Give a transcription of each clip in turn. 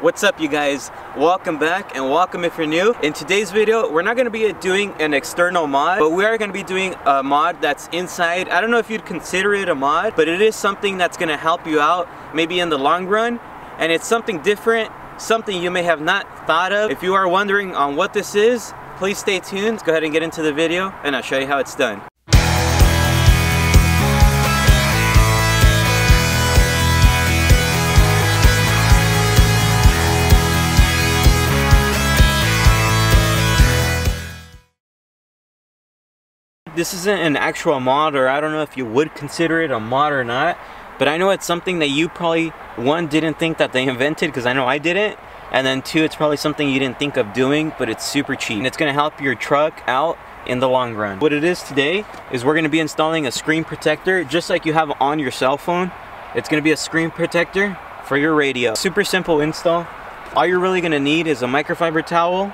What's up, you guys? Welcome back, and welcome if you're new. In today's video, we're not going to be doing an external mod, but we are going to be doing a mod that's inside. I don't know if you'd consider it a mod, but it is something that's going to help you out maybe in the long run, and it's something different, something you may have not thought of. If you are wondering on what this is, please stay tuned. Let's go ahead and get into the video, and I'll show you how it's done. This isn't an actual mod, or I don't know if you would consider it a mod or not, but I know it's something that you probably, one, didn't think that they invented, because I know I didn't, and then two, it's probably something you didn't think of doing, but it's super cheap, and it's going to help your truck out in the long run. What it is today is we're going to be installing a screen protector, just like you have on your cell phone. It's going to be a screen protector for your radio. Super simple install. All you're really going to need is a microfiber towel,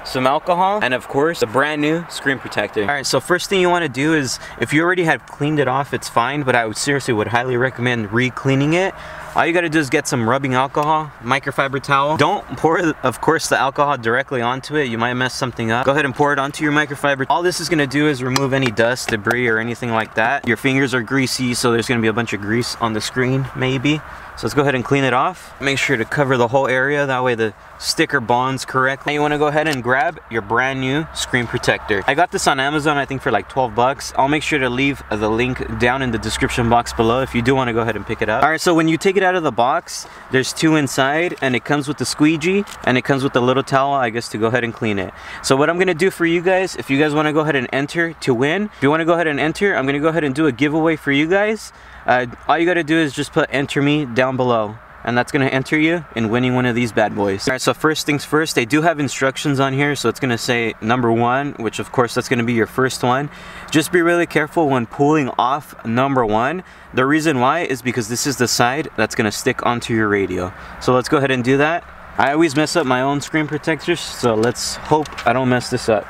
some alcohol, and of course, a brand new screen protector. Alright, so first thing you want to do is, if you already have cleaned it off, it's fine, but I would highly recommend re-cleaning it. All you gotta do is get some rubbing alcohol, microfiber towel. Don't pour, of course, the alcohol directly onto it. You might mess something up. Go ahead and pour it onto your microfiber. All this is gonna do is remove any dust, debris, or anything like that. Your fingers are greasy, so there's gonna be a bunch of grease on the screen, maybe. So let's go ahead and clean it off. Make sure to cover the whole area, that way the sticker bonds correctly. Now you wanna go ahead and grab your brand new screen protector. I got this on Amazon, I think for like 12 bucks. I'll make sure to leave the link down in the description box below if you do wanna go ahead and pick it up. All right, so when you take it out of the box, there's two inside, and it comes with the squeegee, and it comes with a little towel, I guess, to go ahead and clean it. So what I'm gonna do for you guys, if you guys wanna go ahead and enter to win, if you wanna go ahead and enter, I'm gonna go ahead and do a giveaway for you guys. All you gotta do is just put enter me down below, and that's gonna enter you in winning one of these bad boys. All right, so first things first, they do have instructions on here, so it's gonna say number 1, which of course that's gonna be your first one. Just be really careful when pulling off number 1. The reason why is because this is the side that's gonna stick onto your radio. So let's go ahead and do that. I always mess up my own screen protectors, so let's hope I don't mess this up.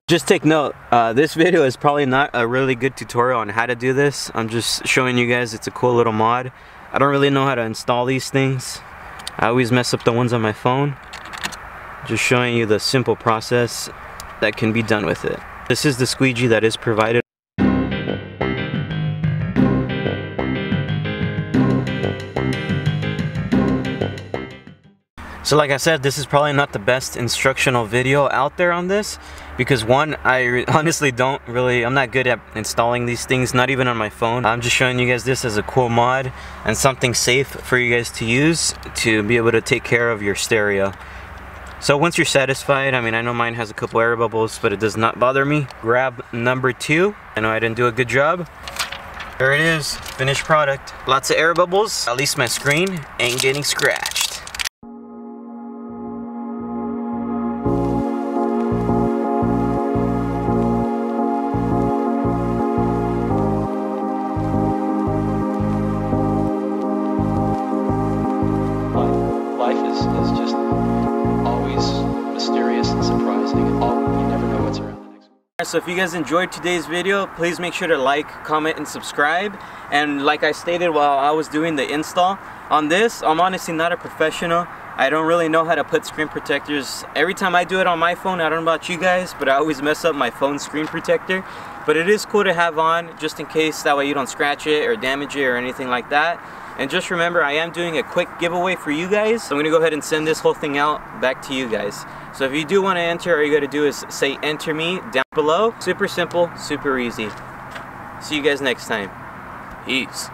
Just take note, this video is probably not a really good tutorial on how to do this. I'm just showing you guys it's a cool little mod. I don't really know how to install these things. I always mess up the ones on my phone. Just showing you the simple process that can be done with it. This is the squeegee that is provided. So like I said, this is probably not the best instructional video out there on this, because one, I honestly I'm not good at installing these things, not even on my phone. I'm just showing you guys this as a cool mod and something safe for you guys to use to be able to take care of your stereo. So once you're satisfied, I mean, I know mine has a couple air bubbles, but it does not bother me. Grab number 2. I know I didn't do a good job. There it is, finished product. Lots of air bubbles. At least my screen ain't getting scratched. Life is just always mysterious and surprising. You never know what's around the next one. So if you guys enjoyed today's video, please make sure to like, comment, and subscribe. And like I stated while I was doing the install on this, I'm honestly not a professional. I don't really know how to put screen protectors. Every time I do it on my phone, I don't know about you guys, but I always mess up my phone screen protector. But it is cool to have on, just in case, that way you don't scratch it or damage it or anything like that. And just remember, I am doing a quick giveaway for you guys. So I'm gonna go ahead and send this whole thing out back to you guys. So if you do want to enter, all you gotta do is say enter me down below. Super simple, super easy. See you guys next time. Peace.